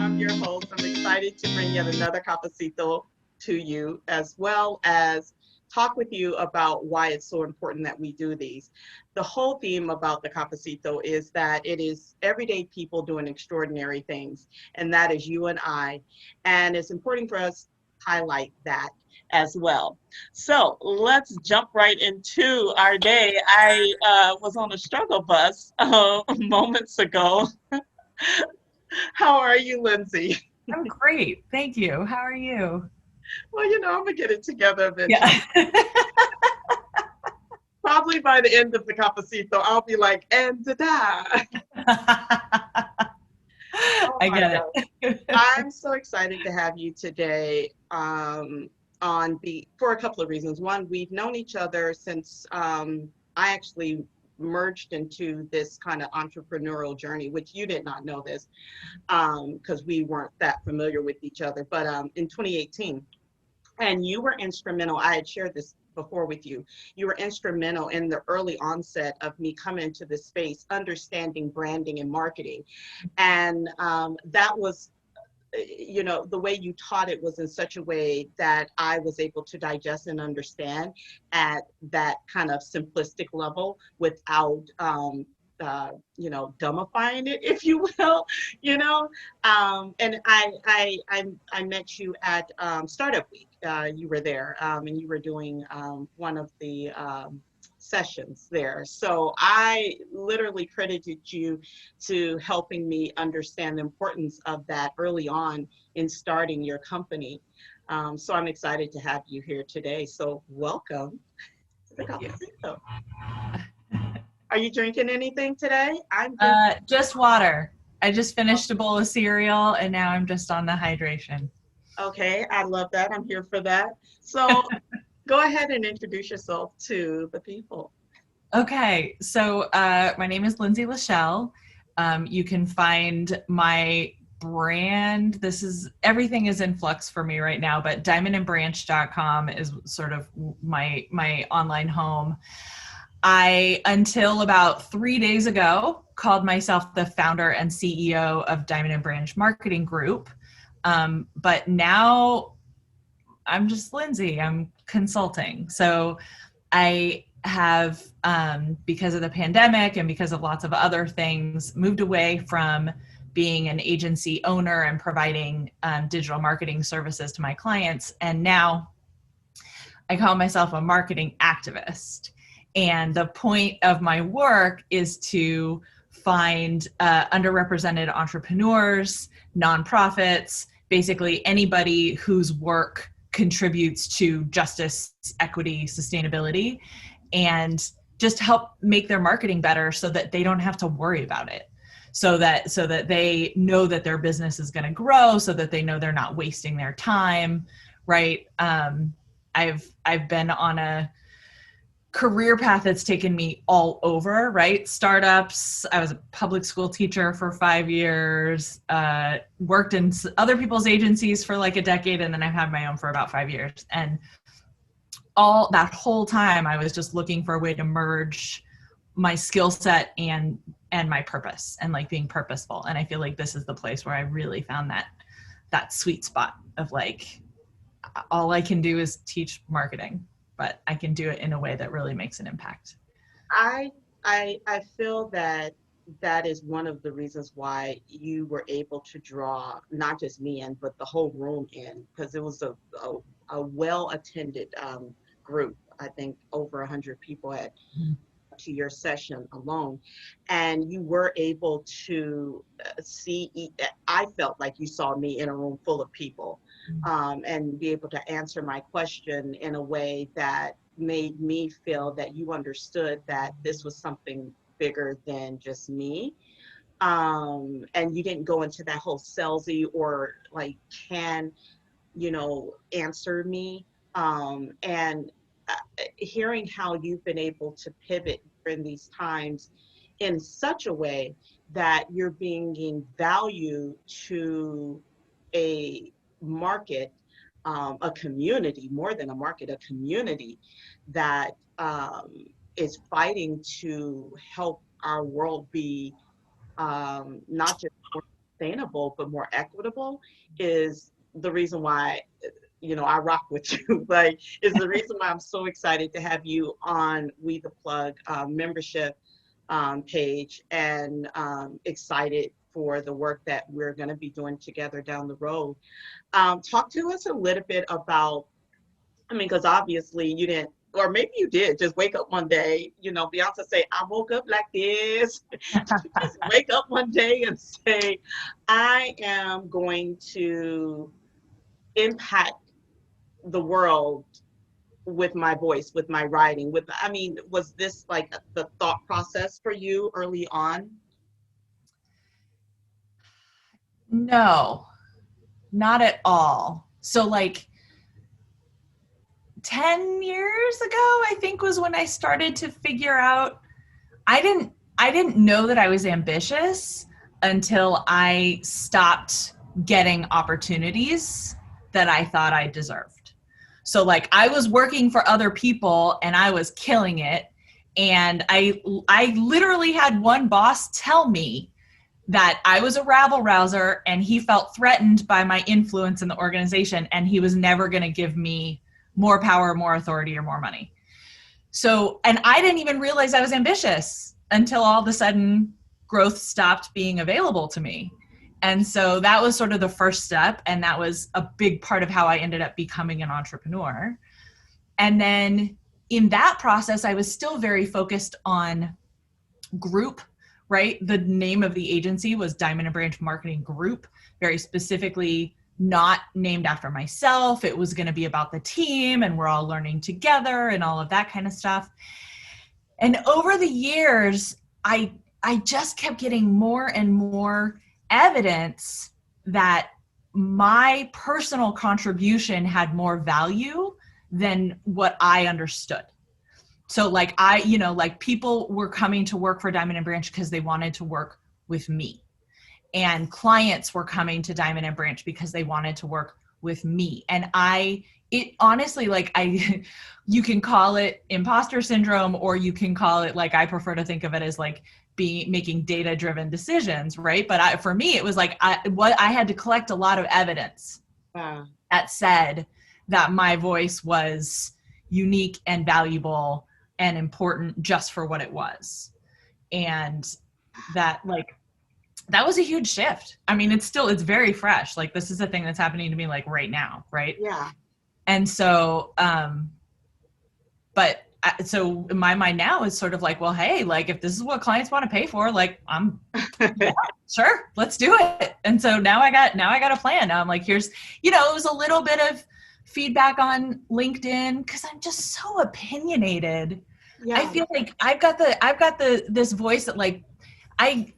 I'm your host. I'm excited to bring yet another Cafecito to you, as well as talk with you about why it's so important that we do these. The whole theme about the Cafecito is that it is everyday people doing extraordinary things, and that is you and I. And it's important for us to highlight that as well. So let's jump right into our day. I was on a struggle bus moments ago. How are you, Lindsey? I'm great. Thank you. How are you? Well, I'm gonna get it together eventually. Yeah. Probably by the end of the Cafecito, I'll be like, and ta-da. Oh I my get God. it. I'm so excited to have you today for a couple of reasons. One, we've known each other since I actually merged into this kind of entrepreneurial journey, which you did not know this because we weren't that familiar with each other. But in 2018, and you were instrumental. I had shared this before with you. You were instrumental in the early onset of me coming into this space, understanding branding and marketing. And that was, the way you taught it was in such a way that I was able to digest and understand at that kind of simplistic level without dumbifying it, if you will, and I met you at Startup Week. You were there, and you were doing one of the sessions there. So I literally credited you to helping me understand the importance of that early on in starting your company. So I'm excited to have you here today. So welcome to the Thank you. Cafecito. Are you drinking anything today? I'm drinking. Just water. I just finished a bowl of cereal and now I'm just on the hydration. Okay, I love that. I'm here for that. So go ahead and introduce yourself to the people. Okay, so my name is Lindsey LaShell. You can find my brand. Everything is in flux for me right now, but diamondandbranch.com is sort of my online home. I, until about 3 days ago, called myself the founder and CEO of Diamond and Branch Marketing Group. But now I'm just Lindsey. I'm consulting. So I have, because of the pandemic and because of lots of other things, moved away from being an agency owner and providing digital marketing services to my clients. And now I call myself a marketing activist. And the point of my work is to find underrepresented entrepreneurs, nonprofits, basically anybody whose work contributes to justice, equity, sustainability, and just help make their marketing better so that they don't have to worry about it. So that they know that their business is going to grow, so that they know they're not wasting their time, right? I've been on a career path that's taken me all over, right? Startups. I was a public school teacher for 5 years, worked in other people's agencies for like a decade, and then I've had my own for about 5 years. And all that whole time, I was just looking for a way to merge my skill set and my purpose, and like being purposeful. And I feel like this is the place where I really found that sweet spot of like, all I can do is teach marketing, but I can do it in a way that really makes an impact. I feel that that is one of the reasons why you were able to draw not just me in, but the whole room in, because it was a well-attended group. I think over 100 people to your session alone, and you were able to I felt like you saw me in a room full of people, and be able to answer my question in a way that made me feel that you understood that this was something bigger than just me. And you didn't go into that whole salesy or like, answer me. And hearing how you've been able to pivot during these times in such a way that you're bringing value to a market, a community, more than a market, a community that is fighting to help our world be not just more sustainable but more equitable is the reason why, I rock with you. Like, is the reason why I'm so excited to have you on We the Plug membership page, and excited for the work that we're going to be doing together down the road. Talk to us a little bit about, I mean, because obviously you didn't, or maybe you did, just wake up one day, Beyonce say, I woke up like this. Did you just wake up one day and say, I am going to impact the world with my voice, with my writing, I mean, was this like the thought process for you early on? No, not at all. So like 10 years ago, I think, was when I started to figure out I didn't know that I was ambitious until I stopped getting opportunities that I thought I deserved. So like I was working for other people and I was killing it. And I literally had one boss tell me that I was a rabble rouser and he felt threatened by my influence in the organization and he was never going to give me more power, more authority, or more money. So, and I didn't even realize I was ambitious until all of a sudden growth stopped being available to me. And so that was sort of the first step. And that was a big part of how I ended up becoming an entrepreneur. And then in that process, I was still very focused on group, right? The name of the agency was Diamond and Branch Marketing Group, very specifically not named after myself. It was going to be about the team and we're all learning together and all of that kind of stuff. And over the years, I just kept getting more and more evidence that my personal contribution had more value than what I understood. So like like people were coming to work for Diamond and Branch because they wanted to work with me. And clients were coming to Diamond and Branch because they wanted to work with me. And it honestly, like you can call it imposter syndrome, or you can call it, like, I prefer to think of it as like making data-driven decisions, right? But for me, it was like I had to collect a lot of evidence that said that my voice was unique and valuable and important just for what it was. And that was a huge shift. I mean, it's very fresh. Like, this is a thing that's happening to me like right now. Right. Yeah. And so, so in my mind now is sort of like, well, hey, like if this is what clients want to pay for, like yeah, sure, let's do it. And so now I got a plan. Now I'm like, here's, it was a little bit of feedback on LinkedIn because I'm just so opinionated. Yeah. I feel like I've got this voice that like, I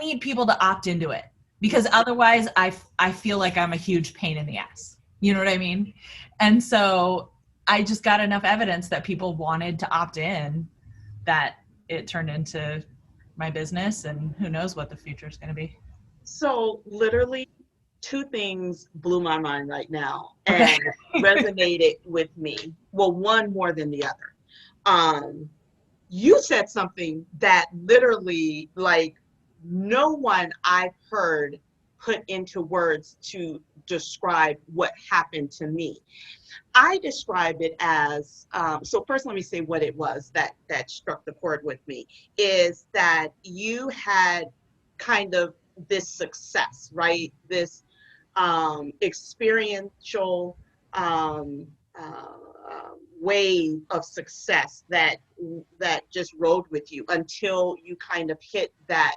need people to opt into it, because otherwise I feel like I'm a huge pain in the ass. You know what I mean? And so I just got enough evidence that people wanted to opt in that it turned into my business, and who knows what the future is going to be. So literally 2 things blew my mind right now and resonated with me. Well, one more than the other. You said something that literally, like, no one I've heard put into words to describe what happened to me. I describe it as, so first let me say what it was that struck the chord with me, is that you had kind of this success, right? This experiential wave of success that just rode with you until you kind of hit that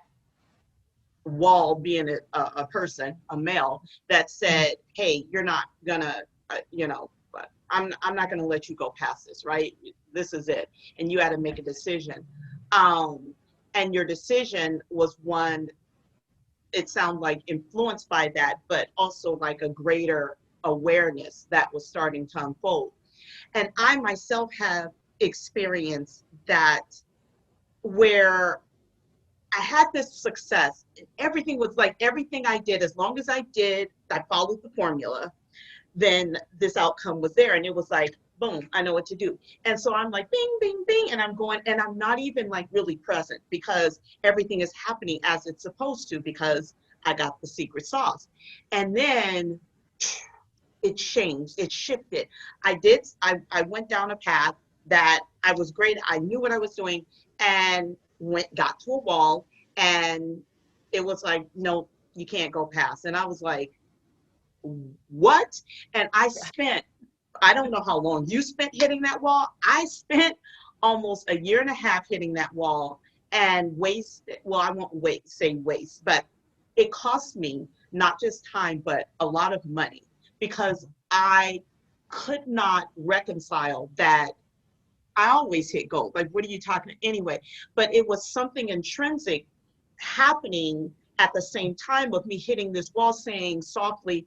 wall, being a person, a male, that said, hey, you're not gonna, but I'm not gonna let you go past this, right? This is it. And you had to make a decision. And your decision was one, it sounded like, influenced by that, but also like a greater awareness that was starting to unfold. And I myself have experienced that, where I had this success. Everything was like, everything I did, as long as I followed the formula, then this outcome was there. And it was like, boom, I know what to do. And so I'm like, bing, bing, bing, and I'm going, and I'm not even like really present because everything is happening as it's supposed to because I got the secret sauce. And then it changed, it shifted. I went down a path that I was great. I knew what I was doing and got to a wall, and it was like, no, you can't go past. And I was like, what? And I don't know how long you spent hitting that wall. I spent almost a year and a half hitting that wall and wasted, well, I won't say waste, but it cost me not just time, but a lot of money because I could not reconcile that I always hit gold. Like, what are you talking anyway? But it was something intrinsic happening at the same time with me hitting this wall saying softly,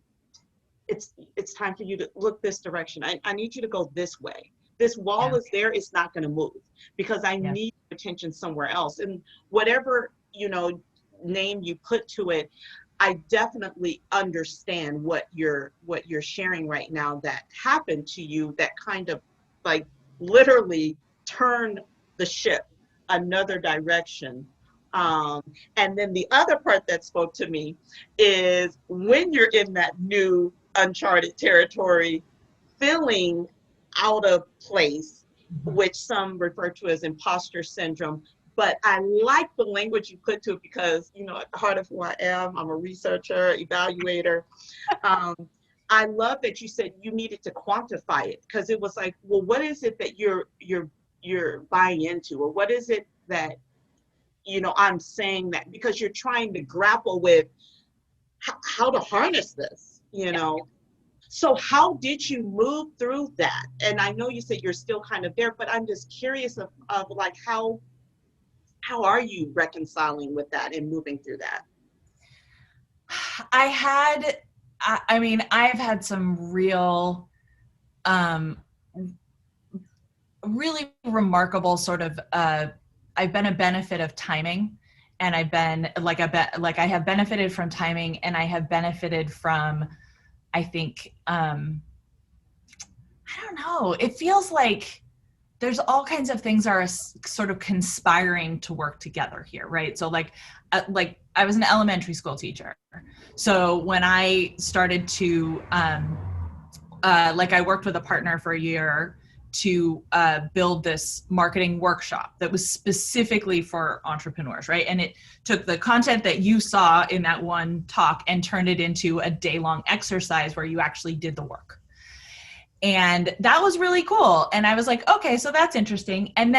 it's time for you to look this direction. I need you to go this way. This wall is there, it's not going to move because I need attention somewhere else. And whatever, name you put to it, I definitely understand what you're sharing right now that happened to you that kind of like literally turned the ship another direction. And then the other part that spoke to me is when you're in that new uncharted territory, feeling out of place, which some refer to as imposter syndrome. But I like the language you put to it because, at the heart of who I am, I'm a researcher, evaluator. I love that you said you needed to quantify it because it was like, well, what is it that you're buying into, or what is it that I'm saying that because you're trying to grapple with how to harness this, So how did you move through that? And I know you said you're still kind of there, but I'm just curious of like how are you reconciling with that and moving through that? I've had some really remarkable sort of, I've been a benefit of timing, and I've been I have benefited from timing, and I have benefited from, I think, I don't know, it feels like there's all kinds of things are sort of conspiring to work together here, right? So like I was an elementary school teacher. So when I started to, I worked with a partner for a year to build this marketing workshop that was specifically for entrepreneurs, right? And it took the content that you saw in that one talk and turned it into a day-long exercise where you actually did the work. And that was really cool. And I was like, okay, so that's interesting. And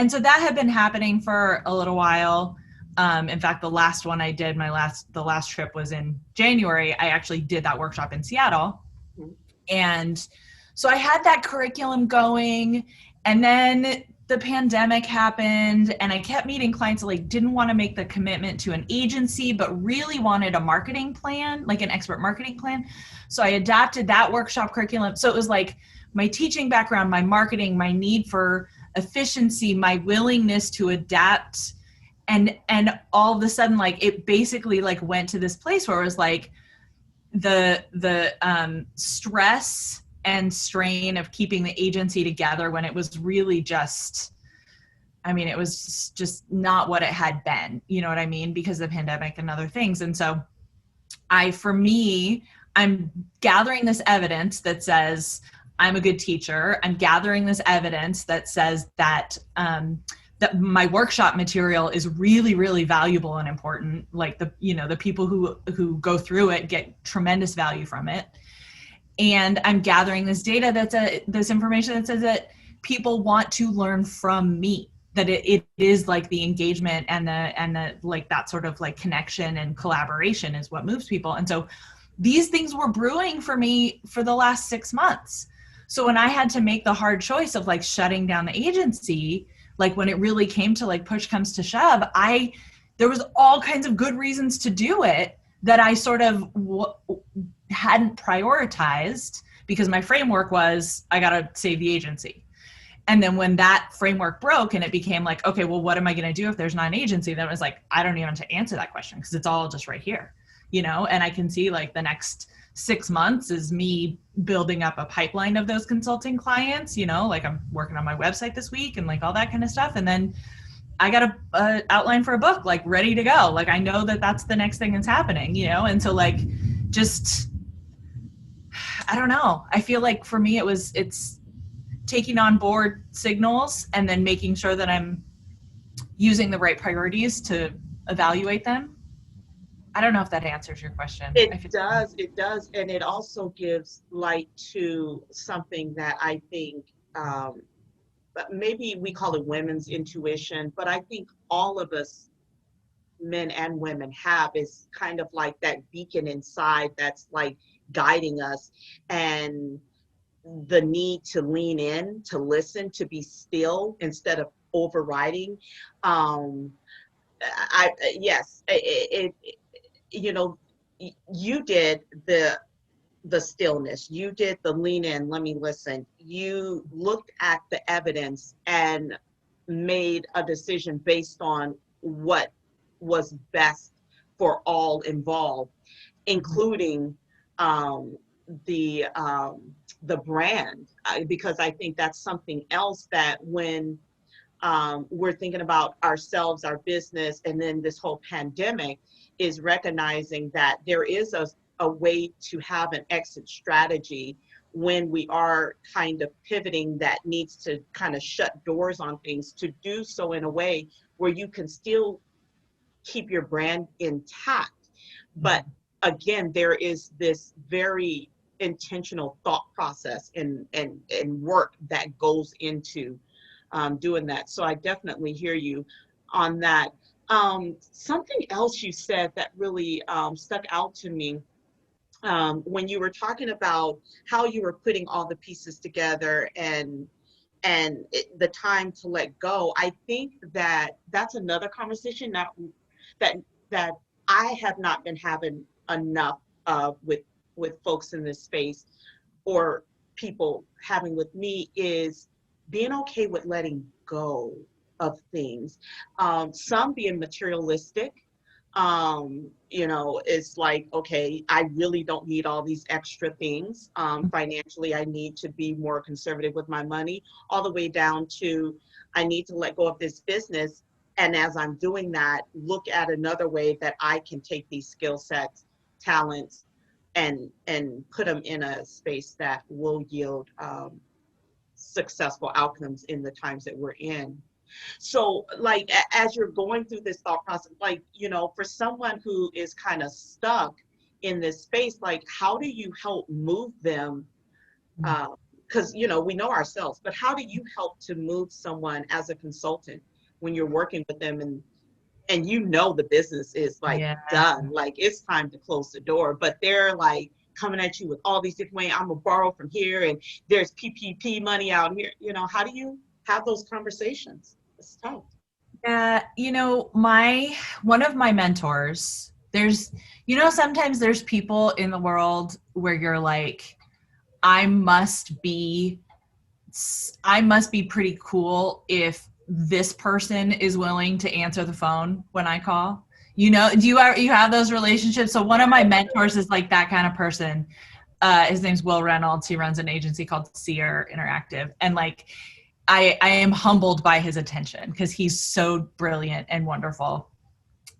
so that had been happening for a little while. In fact, the last one I did, the last trip was in January. I actually did that workshop in Seattle. And so I had that curriculum going, and then the pandemic happened, and I kept meeting clients that like didn't want to make the commitment to an agency, but really wanted a marketing plan, like an expert marketing plan. So I adapted that workshop curriculum. So it was like my teaching background, my marketing, my need for efficiency, my willingness to adapt. And all of a sudden, like it basically like went to this place where it was like the stress and strain of keeping the agency together when it was really just, it was just not what it had been, you know what I mean? Because of the pandemic and other things. And so I'm gathering this evidence that says I'm a good teacher. I'm gathering this evidence that says that, that my workshop material is really, really valuable and important. Like the people who go through it get tremendous value from it. And I'm gathering this data this information that says that people want to learn from me, that it is like the engagement and the like that sort of like connection and collaboration is what moves people. And so these things were brewing for me for the last 6 months. So when I had to make the hard choice of like shutting down the agency, like when it really came to like push comes to shove, there was all kinds of good reasons to do it that I sort of hadn't prioritized because my framework was, I got to save the agency. And then when that framework broke and it became like, okay, well, what am I going to do if there's not an agency? Then it was like, I don't even have to answer that question because it's all just right here. and I can see like the next 6 months is me building up a pipeline of those consulting clients, like I'm working on my website this week and like all that kind of stuff. And then I got a outline for a book, like ready to go. Like I know that that's the next thing that's happening, and so like, just, I don't know. I feel like for me, it's taking on board signals and then making sure that I'm using the right priorities to evaluate them. I don't know if that answers your question. It does. And it also gives light to something that I think, maybe we call it women's intuition, but I think all of us, men and women, have, is kind of like that beacon inside that's like guiding us, and the need to lean in, to listen, to be still instead of overriding. Yes, you did the stillness, you did the lean in, let me listen, you looked at the evidence and made a decision based on what was best for all involved, including the brand, because I think that's something else that when we're thinking about ourselves, our business, and then this whole pandemic, is recognizing that there is a way to have an exit strategy when we are kind of pivoting that needs to kind of shut doors on things, to do so in a way where you can still keep your brand intact. But again, there is this very intentional thought process and work that goes into doing that. So I definitely hear you on that. Something else you said that really stuck out to me, when you were talking about how you were putting all the pieces together and the time to let go. I think that that's another conversation that I have not been having enough of with folks in this space, or people having with me, is being okay with letting go of things. Some being materialistic. It's like, okay, I really don't need all these extra things. Financially, I need to be more conservative with my money, all the way down to, I need to let go of this business. And as I'm doing that, look at another way that I can take these skill sets, talents, and put them in a space that will yield successful outcomes in the times that we're in. So like, as you're going through this thought process, like, for someone who is kind of stuck in this space, like, how do you help move them? Because, we know ourselves, but how do you help to move someone as a consultant when you're working with them, and the business is like done, like it's time to close the door, but they're like coming at you with all these different ways. I'm gonna borrow from here, and there's PPP money out here. How do you have those conversations? It's tough. One of my mentors, there's, sometimes there's people in the world where you're like, I must be pretty cool if this person is willing to answer the phone when I call. Do you have those relationships? So one of my mentors is like that kind of person. His name's Will Reynolds. He runs an agency called Seer Interactive. And like, I am humbled by his attention because he's so brilliant and wonderful.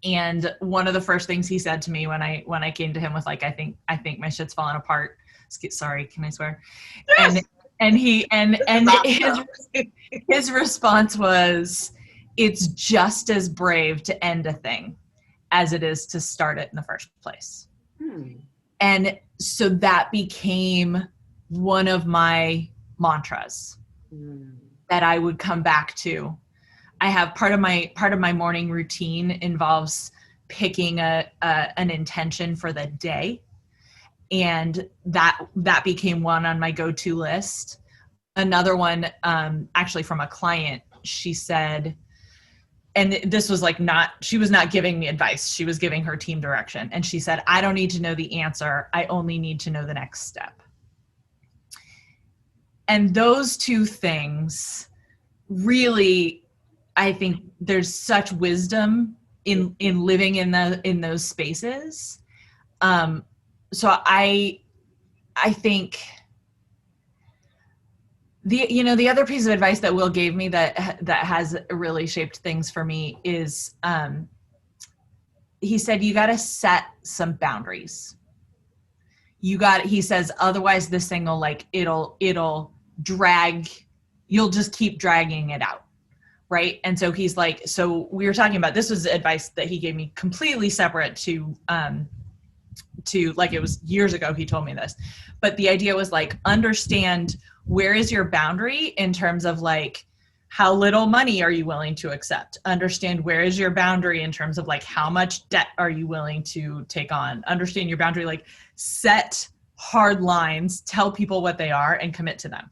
And one of the first things he said to me when I came to him with like, I think my shit's falling apart. Sorry, can I swear? Yes. And his response was, it's just as brave to end a thing as it is to start it in the first place. And so that became one of my mantras that I would come back to. I have part of my morning routine involves picking an intention for the day. And that became one on my go-to list. Another one, actually from a client, she said, and this was like she was not giving me advice. She was giving her team direction. And she said, I don't need to know the answer. I only need to know the next step. And those two things really, I think there's such wisdom in living in those spaces. So I think the other piece of advice that Will gave me that has really shaped things for me is, he said, you got to set some boundaries. He says, otherwise this thing will it'll drag, you'll just keep dragging it out. Right. And so he's like, so we were talking about, this was advice that he gave me completely separate to like, it was years ago he told me this, but the idea was like, understand where is your boundary in terms of like, how little money are you willing to accept? Understand where is your boundary in terms of like, how much debt are you willing to take on? Understand your boundary, like set hard lines, tell people what they are and commit to them.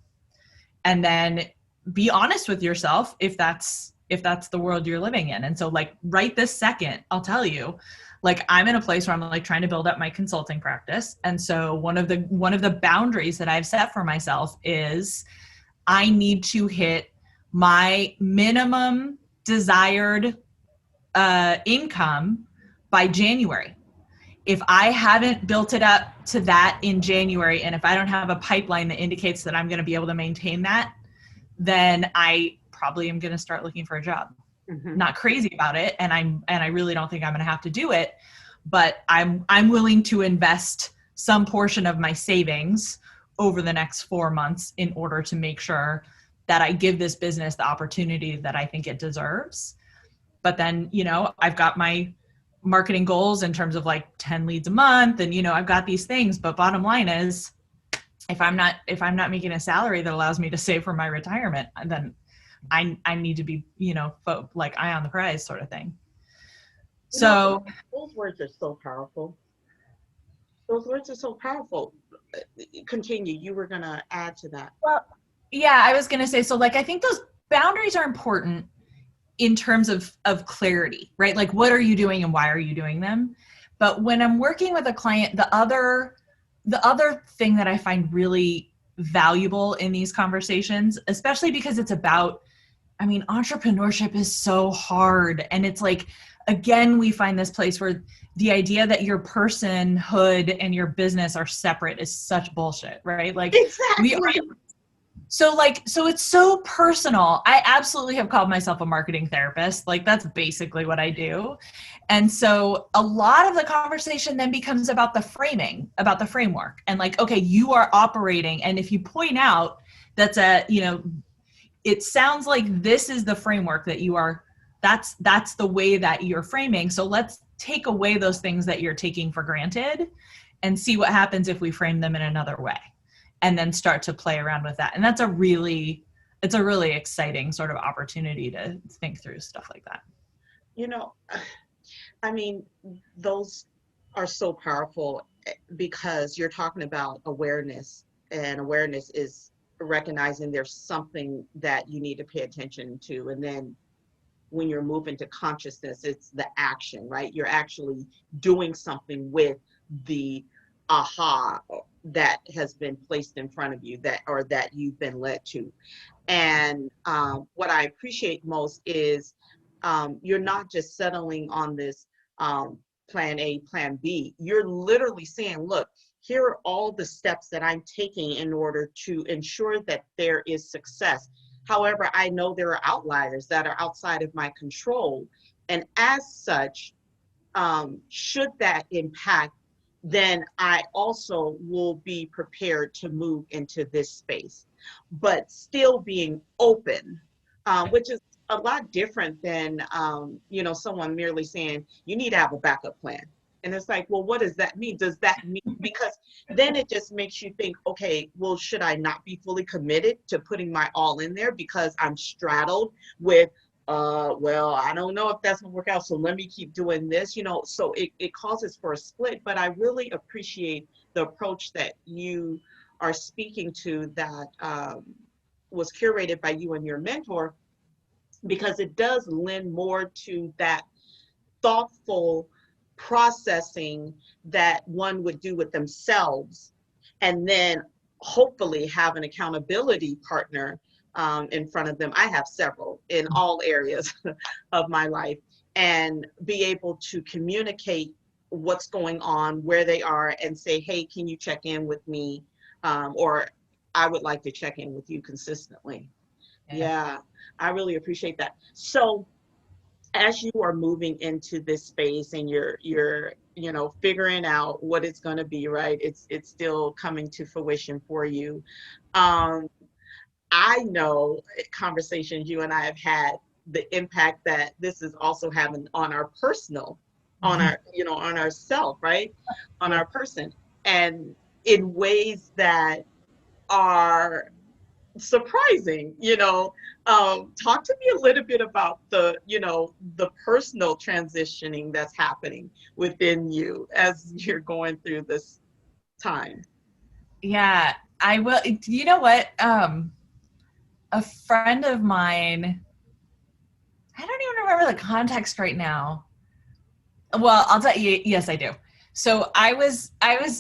And then be honest with yourself if that's the world you're living in. And so like right this second, I'll tell you, like I'm in a place where I'm like trying to build up my consulting practice. And so one of the boundaries that I've set for myself is I need to hit my minimum desired income by January. If I haven't built it up to that in January, and if I don't have a pipeline that indicates that I'm going to be able to maintain that, then I probably am going to start looking for a job. Mm-hmm. Not crazy about it, and I really don't think I'm going to have to do it, but I'm willing to invest some portion of my savings over the next 4 months in order to make sure that I give this business the opportunity that I think it deserves. But then, I've got my marketing goals in terms of like 10 leads a month, and I've got these things, but bottom line is, if I'm not making a salary that allows me to save for my retirement, then I need to be, like eye on the prize sort of thing. So those words are so powerful. Those words are so powerful. Continue. You were going to add to that. Well, yeah, I was going to say, so like, I think those boundaries are important in terms of clarity, right? Like, what are you doing and why are you doing them? But when I'm working with a client, the other thing that I find really valuable in these conversations, especially because it's about, entrepreneurship is so hard. And it's like, again, we find this place where the idea that your personhood and your business are separate is such bullshit, right? Like exactly. So it's so personal. I absolutely have called myself a marketing therapist. Like that's basically what I do. And so a lot of the conversation then becomes about the framing, about the framework. And like, okay, you are operating. And if you point out that's it sounds like this is the framework that you are, that's the way that you're framing. So let's take away those things that you're taking for granted and see what happens if we frame them in another way. And then start to play around with that. And it's a really exciting sort of opportunity to think through stuff like that. Those are so powerful because you're talking about awareness, and awareness is recognizing there's something that you need to pay attention to. And then when you're moving to consciousness, it's the action, right? You're actually doing something with the aha that has been placed in front of you that you've been led to. And what I appreciate most is you're not just settling on this plan A, plan B. You're literally saying, look, here are all the steps that I'm taking in order to ensure that there is success. However, I know there are outliers that are outside of my control. And as such, should that impact, then I also will be prepared to move into this space, but still being open, which is a lot different than, someone merely saying, you need to have a backup plan. And it's like, well, what does that mean? Does that mean, because then it just makes you think, okay, well, should I not be fully committed to putting my all in there because I'm straddled with, well, I don't know if that's gonna work out, so let me keep doing this, so it causes for a split. But I really appreciate the approach that you are speaking to that was curated by you and your mentor, because it does lend more to that thoughtful processing that one would do with themselves, and then hopefully have an accountability partner in front of them. I have several in all areas of my life, and be able to communicate what's going on, where they are, and say, hey, can you check in with me? Or I would like to check in with you consistently. Yeah. Yeah, I really appreciate that. So as you are moving into this space and you're figuring out what it's going to be, right? It's still coming to fruition for you. Um, I know conversations you and I have had, the impact that this is also having on our personal, on our, on ourself, right? On Yeah. our person, and in ways that are surprising. Talk to me a little bit about the personal transitioning that's happening within you as you're going through this time. Yeah, I will. You know what? A friend of mine, I don't even remember the context right now. Well, I'll tell you, yes, I do. So I was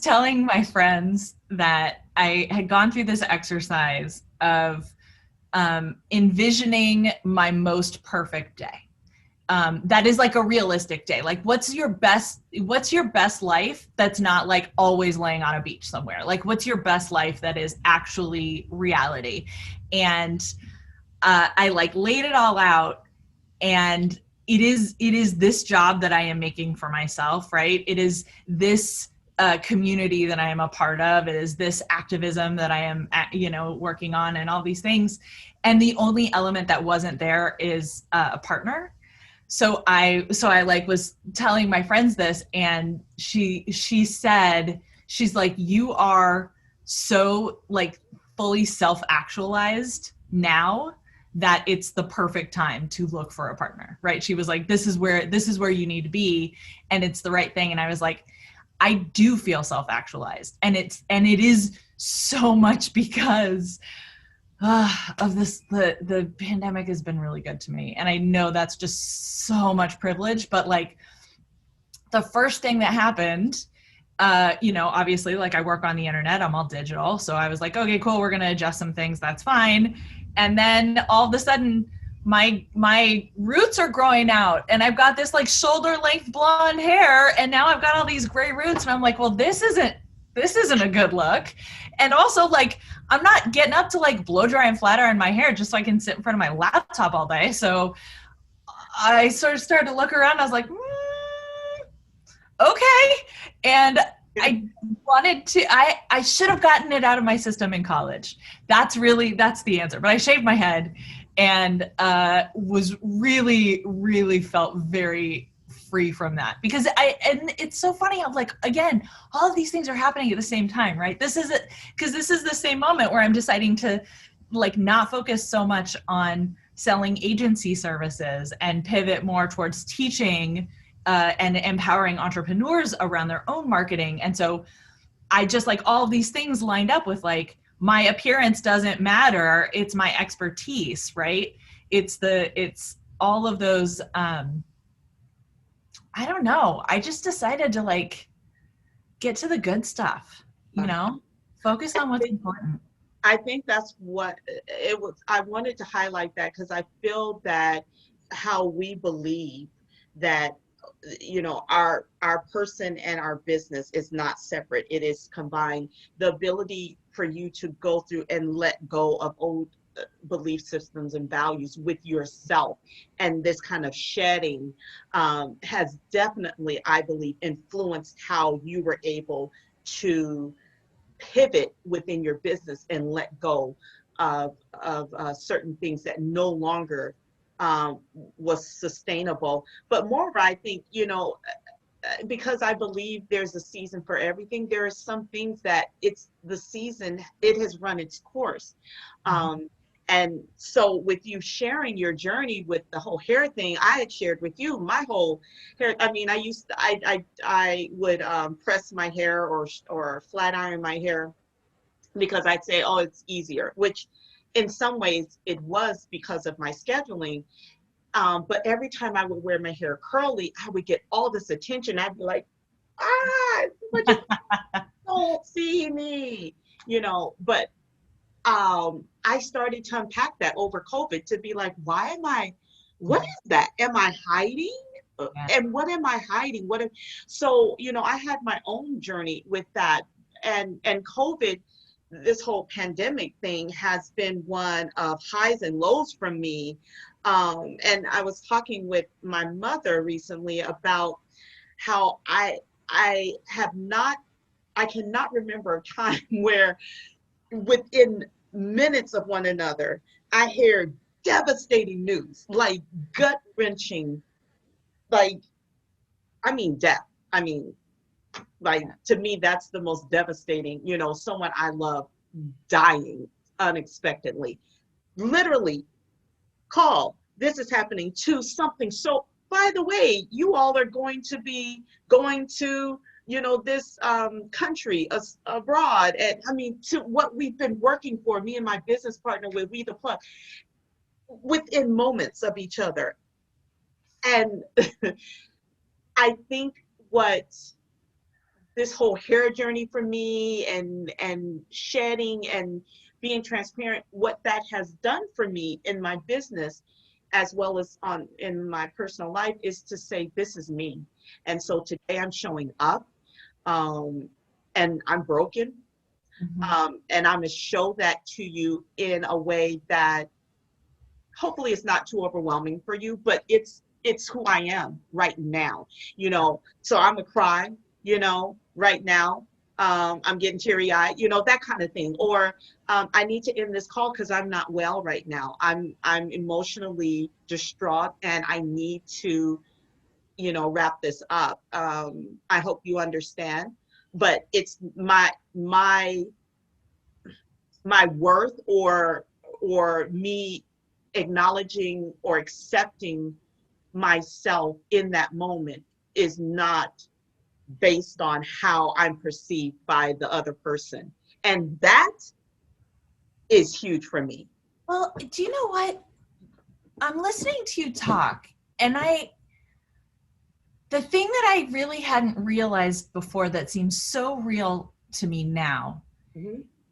telling my friends that I had gone through this exercise of envisioning my most perfect day. That is like a realistic day. Like, what's your best life that's not like always laying on a beach somewhere? Like, what's your best life that is actually reality? And I like laid it all out, and it is this job that I am making for myself, right? It is this community that I am a part of. It is this activism that I am, working on, and all these things. And the only element that wasn't there is a partner. So I like was telling my friends this, and she said, she's like, you are so like fully self-actualized now that it's the perfect time to look for a partner, right? She was like, this is where you need to be, and it's the right thing. And I was like, I do feel self-actualized, and it is so much because of this. The pandemic has been really good to me, and I know that's just so much privilege, but like the first thing that happened, obviously, like, I work on the internet, I'm all digital, so I was like, okay, cool, we're gonna adjust some things, that's fine. And then all of a sudden my roots are growing out, and I've got this like shoulder length blonde hair, and now I've got all these gray roots, and I'm like, well, this isn't a good look. And also, like, I'm not getting up to like blow dry and flat iron my hair just so I can sit in front of my laptop all day. So I sort of started to look around. I was like, okay. And I wanted to, I should have gotten it out of my system in college. That's the answer. But I shaved my head, and was really, really felt very free from that, because and it's so funny how, like, again, all of these things are happening at the same time, right? This is the same moment where I'm deciding to like not focus so much on selling agency services and pivot more towards teaching and empowering entrepreneurs around their own marketing. And so I just, like, all of these things lined up with, like, my appearance doesn't matter. It's my expertise, right? It's all of those, I don't know. I just decided to like get to the good stuff, focus on what's important. I think that's what it was. I wanted to highlight that because I feel that how we believe that our person and our business is not separate, it is combined. The ability for you to go through and let go of old belief systems and values with yourself, and this kind of shedding has definitely, I believe, influenced how you were able to pivot within your business and let go of certain things that no longer was sustainable. But moreover, I think, because I believe there's a season for everything, there are some things that it's the season, it has run its course. And so with you sharing your journey with the whole hair thing, I had shared with you my whole hair. I mean, I would press my hair or flat iron my hair because I'd say, oh, it's easier, which in some ways it was because of my scheduling. But every time I would wear my hair curly, I would get all this attention. I'd be like, but you don't see me, but I started to unpack that over COVID to be like, what is that? Am I hiding? Yeah. And what am I hiding? So, I had my own journey with that. And COVID, this whole pandemic thing has been one of highs and lows for me. And I was talking with my mother recently about how I have not, I cannot remember a time where within minutes of one another, I hear devastating news, like gut wrenching, like, I mean, death. I mean, like, to me, that's the most devastating, someone I love dying unexpectedly. Literally, call. This is happening to something. So, by the way, you all are going to be going to, this country abroad. And I mean, to what we've been working for, me and my business partner with We the Plug, within moments of each other. And I think what this whole hair journey for me and shedding and being transparent, what that has done for me in my business as well as in my personal life is to say, this is me. And so today I'm showing up, and I'm broken, and I'm going to show that to you in a way that hopefully it's not too overwhelming for you, but it's who I am right now, so I'm gonna cry, right now. I'm getting teary-eyed, that kind of thing. Or I need to end this call because I'm not well right now. I'm emotionally distraught and I need to, wrap this up. I hope you understand, but it's my worth, or me acknowledging or accepting myself in that moment is not based on how I'm perceived by the other person. And that is huge for me. Well, do you know what? I'm listening to you talk, and the thing that I really hadn't realized before that seems so real to me now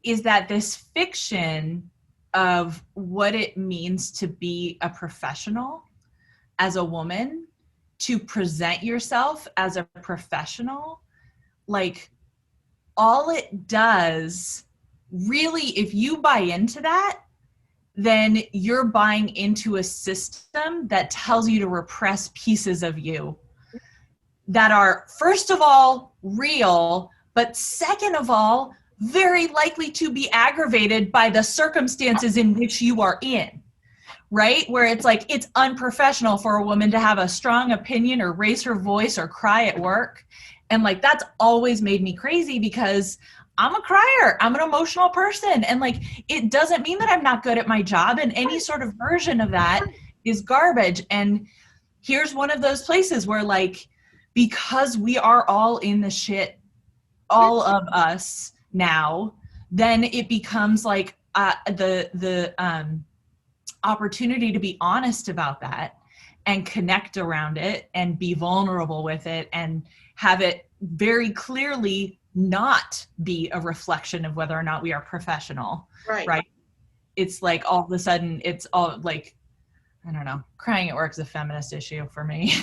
is that this fiction of what it means to be a professional as a woman, to present yourself as a professional, like, all it does, really, if you buy into that, then you're buying into a system that tells you to repress pieces of you that are, first of all, real, but second of all, very likely to be aggravated by the circumstances in which you are in, right? Where it's like, it's unprofessional for a woman to have a strong opinion or raise her voice or cry at work. And like, that's always made me crazy because I'm a crier. I'm an emotional person. And like, it doesn't mean that I'm not good at my job, and any sort of version of that is garbage. And here's one of those places where, like, because we are all in the shit, all of us now, then it becomes like the opportunity to be honest about that and connect around it and be vulnerable with it and have it very clearly not be a reflection of whether or not we are professional, right? It's like, all of a sudden, it's all like, I don't know, crying at work is a feminist issue for me.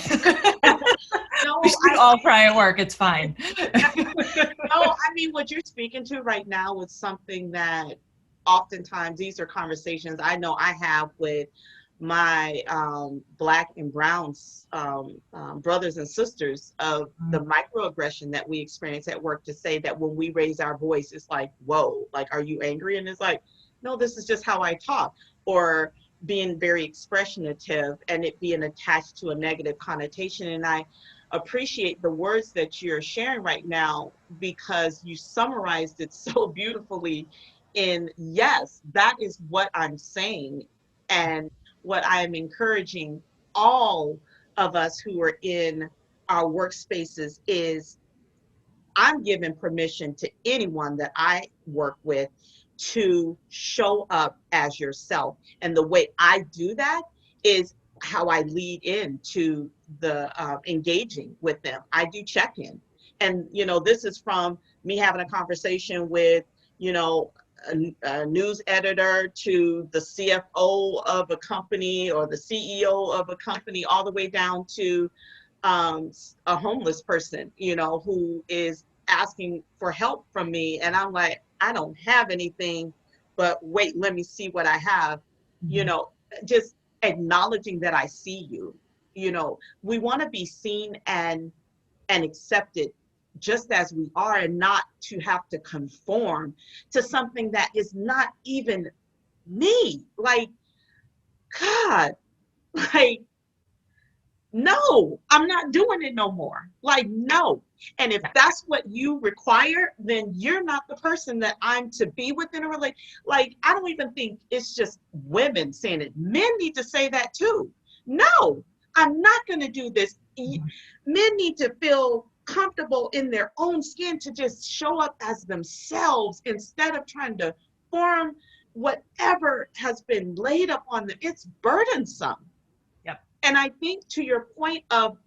No, we should all cry at work. It's fine. No, I mean, what you're speaking to right now is something that oftentimes these are conversations I know I have with my Black and brown brothers and sisters, of the microaggression that we experience at work, to say that when we raise our voice, it's like, whoa, like, are you angry? And it's like, no, this is just how I talk. Or being very expressionative and it being attached to a negative connotation. And I appreciate the words that you're sharing right now, because you summarized it so beautifully in, yes, that is what I'm saying. And what I am encouraging all of us who are in our workspaces is, I'm giving permission to anyone that I work with to show up as yourself. And the way I do that is how I lead into the engaging with them. I do check-in. And, this is from me having a conversation with, a news editor, to the CFO of a company or the CEO of a company, all the way down to a homeless person, who is asking for help from me. And I'm like, I don't have anything, but wait, let me see what I have, you Mhm. know, just acknowledging that I see you. We want to be seen and accepted just as we are, and not to have to conform to something that is not even me. Like, God, like, no, I'm not doing it no more. Like, no. And if Yeah. that's what you require, then you're not the person that I'm to be within a relationship. Like, I don't even think it's just women saying it. Men need to say that too. No, I'm not going to do this. Mhm. Men need to feel comfortable in their own skin to just show up as themselves instead of trying to form whatever has been laid upon them. It's burdensome. Yep. And I think to your point of,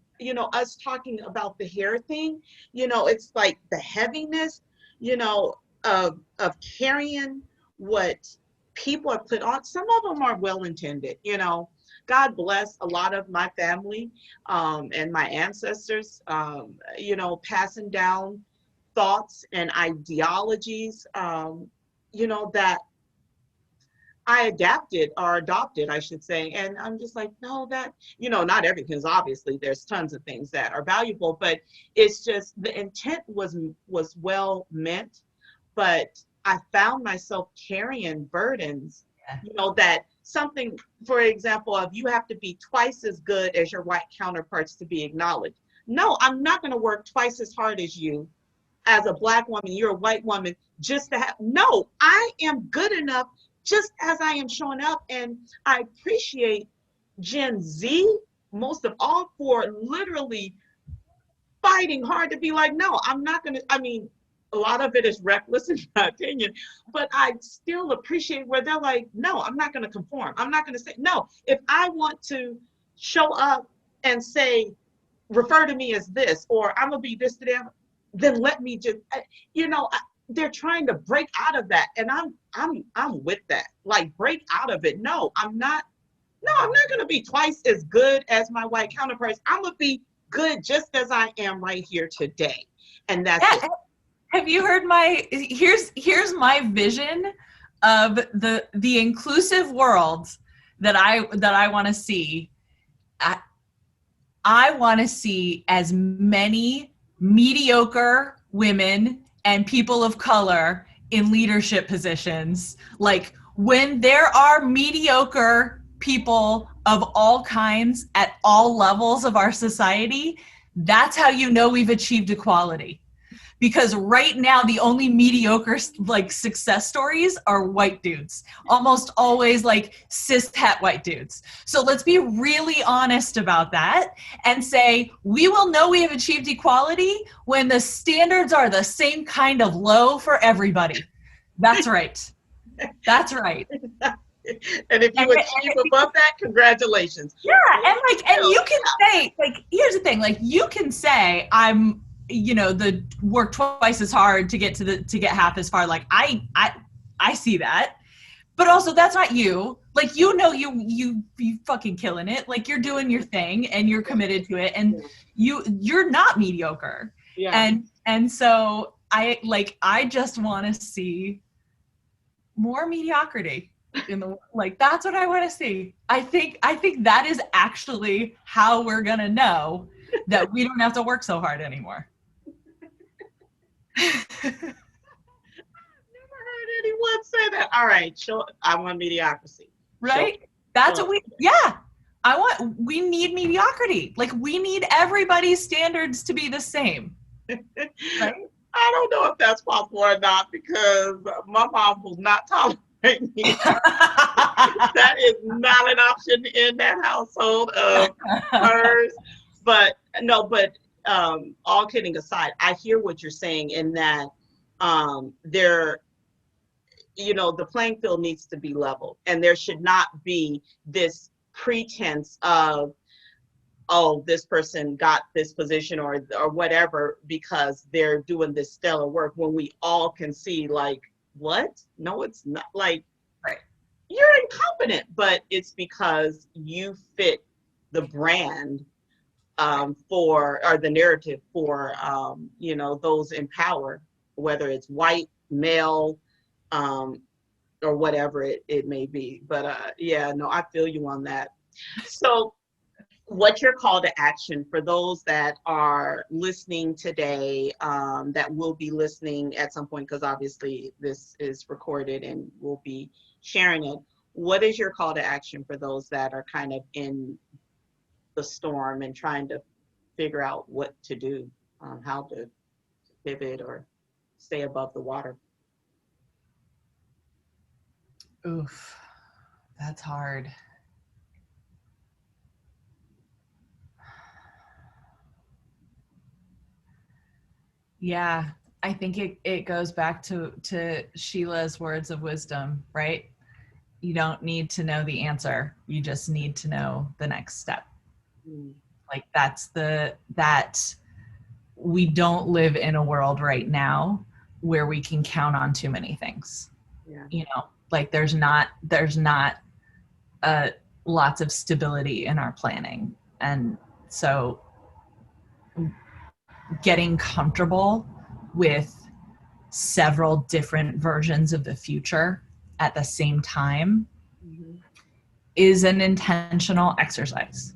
us talking about the hair thing, it's like the heaviness, you know, of carrying what people are put on. Some of them are well intended, God bless a lot of my family, and my ancestors, passing down thoughts and ideologies, that I adapted or adopted, I should say. And I'm just like, no, that, not everything's, obviously there's tons of things that are valuable, but it's just the intent was well meant. But I found myself carrying burdens, Yeah. that something, for example, of you have to be twice as good as your white counterparts to be acknowledged. No, I'm not going to work twice as hard as you as a Black woman, you're a white woman, just to have, no, I am good enough just as I am showing up. And I appreciate Gen Z most of all for literally fighting hard to be like, no, I'm not going to, I mean, a lot of it is reckless in my opinion, but I still appreciate where they're like, no, I'm not going to conform. I'm not going to say, no, if I want to show up and say, refer to me as this, or I'm gonna be this to them, then let me just, they're trying to break out of that, and I'm with that. Like, break out of it. No, I'm not. No, I'm not gonna be twice as good as my white counterparts. I'm gonna be good just as I am right here today, and that's it. Yeah. Have you heard my here's my vision of the inclusive world that I want to see. I want to see as many mediocre women and people of color in leadership positions. Like, when there are mediocre people of all kinds at all levels of our society, that's how you know we've achieved equality. Because right now the only mediocre like success stories are white dudes, almost always like cis het white dudes. So let's be really honest about that and say we will know we have achieved equality when the standards are the same kind of low for everybody. That's right. That's right. And if you And, achieve above that, congratulations. yeah, and you Still, can say, like, here's the thing, like, you can say I'm, the work twice as hard to get to get half as far. Like, I see that, but also that's not you. Like, you fucking killing it. Like, you're doing your thing and you're committed to it, and you're not mediocre. yeah. And so I just want to see more mediocrity in the, like, that's what I want to see. I think that is actually how we're gonna know that we don't have to work so hard anymore. Never heard anyone say that. All right, sure. I want mediocrity. Show, Right? That's show what yeah. We need mediocrity. Like, we need everybody's standards to be the same. Right? I don't know if that's possible or not, because my mom will not tolerate me. That is not an option in that household of hers. But no, but all kidding aside, I hear what you're saying in that there, the playing field needs to be leveled, and there should not be this pretense of, oh, this person got this position or whatever because they're doing this stellar work, when we all can see, like, what? No, it's not. Like, Right. you're incompetent, but it's because you fit the brand or the narrative for, you know, those in power, whether it's white, male, or whatever it may be. But yeah, no, I feel you on that. So what's your call to action for those that are listening today, that will be listening at some point, because obviously this is recorded and we'll be sharing it. What is your call to action for those that are kind of in the storm and trying to figure out what to do, how to pivot or stay above the water? Oof, that's hard. Yeah, I think it goes back to Sheila's words of wisdom, right? You don't need to know the answer. You just need to know the next step. Mm. Like that we don't live in a world right now where we can count on too many things. Yeah. You know, like there's not lots of stability in our planning. And so getting comfortable with several different versions of the future at the same time Mm-hmm. is an intentional exercise.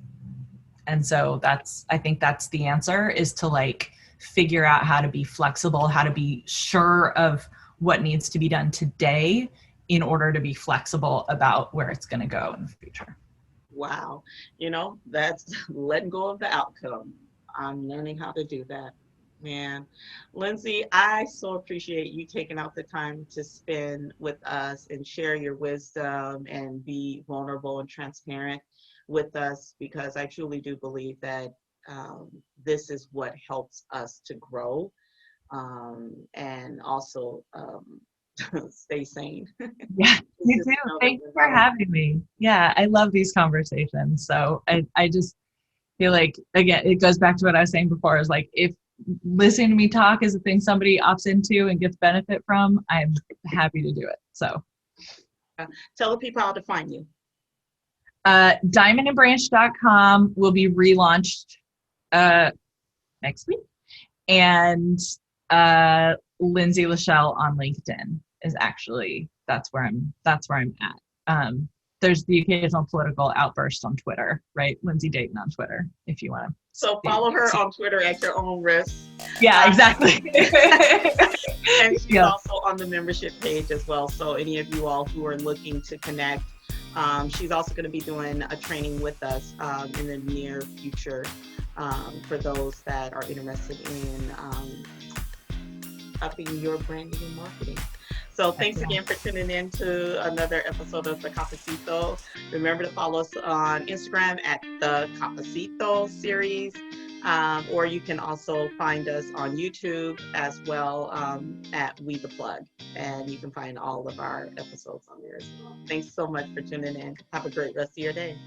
And so I think that's the answer, is to like figure out how to be flexible, how to be sure of what needs to be done today in order to be flexible about where it's going to go in the future. Wow. You know, that's letting go of the outcome. I'm learning how to do that. Man, Lindsey, I so appreciate you taking out the time to spend with us and share your wisdom and be vulnerable and transparent with us, because I truly do believe that this is what helps us to grow, and also stay sane. Yeah, It's you just do. know that Thank you we're for not alone. having me. Yeah, I love these conversations. So I just feel like, again, it goes back to what I was saying before, is like, if listening to me talk is a thing somebody opts into and gets benefit from, I'm happy to do it. So Tell the people how to find you. diamondandbranch.com will be relaunched next week. And Lindsey LaShell on LinkedIn is actually, that's where I'm at. There's the occasional political outburst on Twitter, right? Lindsey Dayton on Twitter, if you want to. So follow her on Twitter at your own risk. Yeah, exactly. And she's Yeah. also on the membership page as well. So any of you all who are looking to connect, she's also going to be doing a training with us in the near future, for those that are interested in upping your branding and marketing. So thanks again for tuning in to another episode of the Cafecito. Remember to follow us on Instagram at the Cafecito series, or you can also find us on YouTube as well, at We The Plug, and you can find all of our episodes on there as well. Thanks so much for tuning in. Have a great rest of your day.